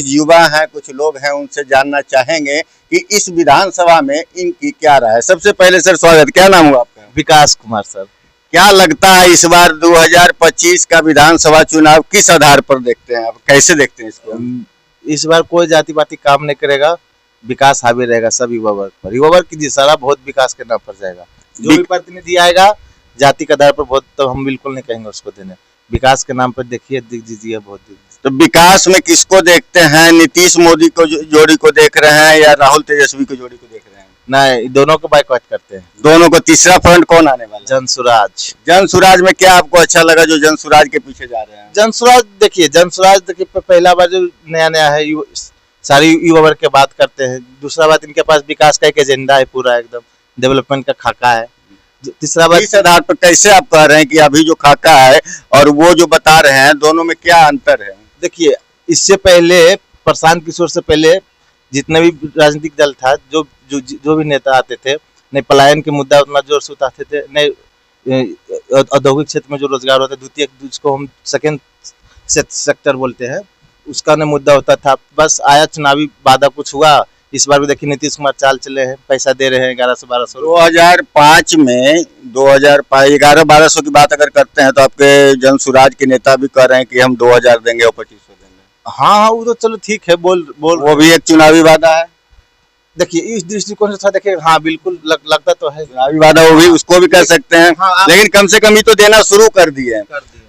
कुछ युवा हैं, कुछ लोग हैं, उनसे जानना चाहेंगे कि इस विधानसभा में इनकी क्या राय है। सबसे पहले सर स्वागत, क्या नाम हुआ आपका? विकास कुमार सर। क्या लगता है इस बार 2025 का विधानसभा चुनाव किस आधार पर देखते हैं आप, कैसे देखते हैं इसको? इस बार कोई जाति पाति काम नहीं करेगा, विकास हावी रहेगा सब युवा वर्ग पर। युवा वर्ग की सारा बहुत विकास के नाम पर जाएगा। जो भी प्रतिनिधि आएगा जाति के आधार पर वोट तो हम बिल्कुल नहीं कहेंगे उसको देने। विकास के नाम पर देखिए, दिख दीजिए वोट। तो विकास में किसको देखते हैं? नीतीश मोदी को जोड़ी को देख रहे हैं या राहुल तेजस्वी को जोड़ी को देख रहे हैं? नहीं, दोनों को बाइकआउट करते हैं। दोनों को। तीसरा फ्रंट कौन आने वाला? जनसुराज। जनसुराज में क्या आपको अच्छा लगा जो जनसुराज के पीछे जा रहे हैं? जनसुराज देखिए पहला बार जो नया है, सारी युवा वर्ग की बात करते हैं। दूसरा बात, इनके पास विकास का एक एजेंडा है, पूरा एकदम डेवलपमेंट का खाका है। तीसरा बात, इस आधार पर कैसे आप कह रहे हैं कि अभी जो खाका है और वो जो बता रहे हैं, दोनों में क्या अंतर है? देखिए, इससे पहले प्रशांत किशोर से पहले जितने भी राजनीतिक दल था, जो भी नेता आते थे, नहीं पलायन के मुद्दा उतना जोर से उठाते थे, नहीं औद्योगिक क्षेत्र में जो रोजगार होता है, द्वितीय जिसको हम सेकेंड सेक्टर बोलते हैं, उसका न मुद्दा होता था। बस आया चुनावी वादा, कुछ हुआ। इस बार भी देखिए नीतीश कुमार चाल चले हैं, पैसा दे रहे हैं 1100-1200। 2005 में 1100-1200 की बात अगर करते हैं तो आपके जनसुराज के नेता भी कह रहे हैं कि हम 2000 देंगे और 2500 देंगे। हाँ, वो तो चलो ठीक है, बोल वो भी एक चुनावी वादा है। देखिए, इस दृष्टिकोण से देखिए, हाँ बिल्कुल लगता तो है चुनावी वादा, वो भी उसको भी कर सकते हैं। हाँ, लेकिन कम से कम ही तो देना शुरू कर दिए हैं।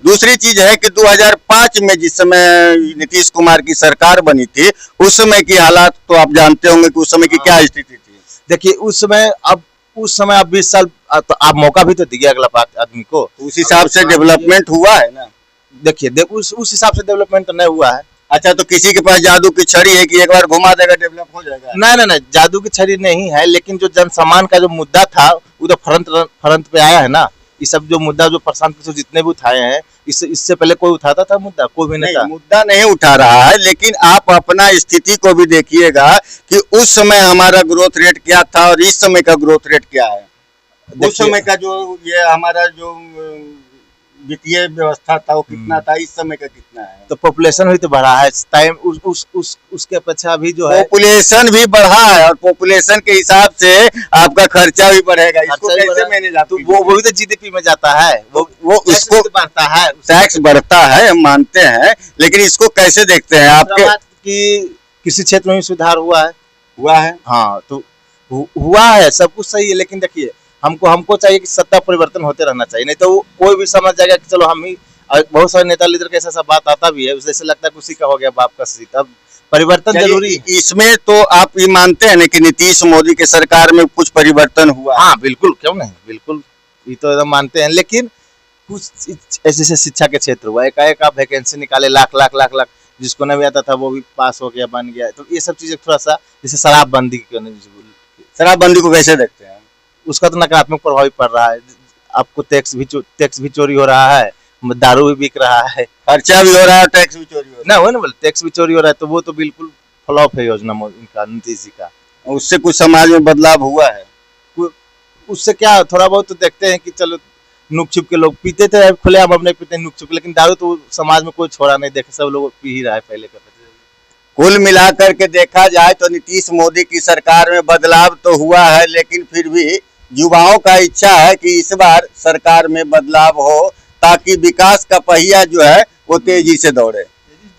दूसरी चीज है कि 2005 में जिस समय नीतीश कुमार की सरकार बनी थी, उस समय की हालात तो आप जानते होंगे कि उस समय की क्या स्थिति थी। देखिए, उस समय अब 20 साल तो आप मौका भी तो दिए अगला आदमी को। उस हिसाब से डेवलपमेंट हुआ है ना? देखिए उस हिसाब से डेवलपमेंट तो नहीं हुआ है। अच्छा, तो किसी के पास जादू की छड़ी है कि एक बार घुमा देगा डेवलप हो जाएगा? नहीं, जादू की छड़ी नहीं है, लेकिन जो जन सम्मान का जो मुद्दा था वो तो फ्रंट पे आया है ना। ये सब जो मुद्दा जो प्रशांत किशोर जितने भी उठाए हैं, इससे पहले कोई उठाता था मुद्दा? कोई भी नहीं था। मुद्दा नहीं उठा रहा है, लेकिन आप अपना स्थिति को भी देखिएगा कि उस समय हमारा ग्रोथ रेट क्या था और इस समय का ग्रोथ रेट क्या है। उस समय का जो ये हमारा जो वित्तीय व्यवस्था था वो कितना था, इस समय का कितना है? तो पॉपुलेशन भी तो बढ़ा है टाइम उसके अपेक्षा अभी जो है पॉपुलेशन भी बढ़ा है, और पॉपुलेशन के हिसाब से आपका खर्चा भी बढ़ेगा। इसको कैसे मैनेज? तो वो भी तो जीडीपी में जाता है, वो उसको बढ़ता है, टैक्स बढ़ता है, हम मानते हैं, लेकिन इसको कैसे देखते हैं आपके? कृषि क्षेत्र में भी सुधार हुआ है। हाँ, तो हुआ है, सब कुछ सही है, लेकिन देखिए हमको चाहिए कि सत्ता परिवर्तन होते रहना चाहिए। नहीं तो कोई भी समझ जाएगा कि चलो हम ही, बहुत सारे नेता लीडर के ऐसा बात आता भी है, जैसे लगता है किसी का हो गया बाप का सीट। अब परिवर्तन जरूरी है। इसमें तो आप ये मानते हैं ना कि नीतीश मोदी के सरकार में कुछ परिवर्तन हुआ? हाँ बिल्कुल, क्यों नहीं, बिल्कुल ये तो एकदम मानते हैं। लेकिन कुछ ऐसे शिक्षा के क्षेत्र हुआ, एकाएक आप वैकेंसी निकाले, लाख जिसको नहीं आता था वो भी पास हो गया, बन गया। तो ये सब चीजें थोड़ा सा, जैसे शराबबंदी को कैसे देखते हैं? उसका तो नकारात्मक प्रभाव पड़ रहा है। आपको टैक्स भी चोरी हो रहा है, दारू भी बिक रहा है, खर्चा भी हो रहा है, टैक्स भी चोरी हो रहा है। ना, वो ना बोले टैक्स भी चोरी हो रहा है, तो वो तो बिल्कुल फ्लॉप है योजना इनका, नीतीश जी का। उससे कुछ समाज में बदलाव हुआ है? उससे क्या, थोड़ा बहुत तो देखते हैं कि चलो नुक छुप के लोग पीते थे, खुलेआम अब नहीं पीते नुक छुप, लेकिन दारू तो समाज में कोई छोड़ा नहीं, देखे सब लोग पी ही रहा है पहले का। कुल मिलाकर के देखा जाए तो नीतीश मोदी की सरकार में बदलाव तो हुआ है, लेकिन फिर भी युवाओं का इच्छा है कि इस बार सरकार में बदलाव हो, ताकि विकास का पहिया जो है वो तेजी से दौड़े।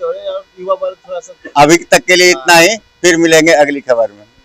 और युवा वर्ग थोड़ा सा। अभी तक के लिए इतना ही, फिर मिलेंगे अगली खबर में।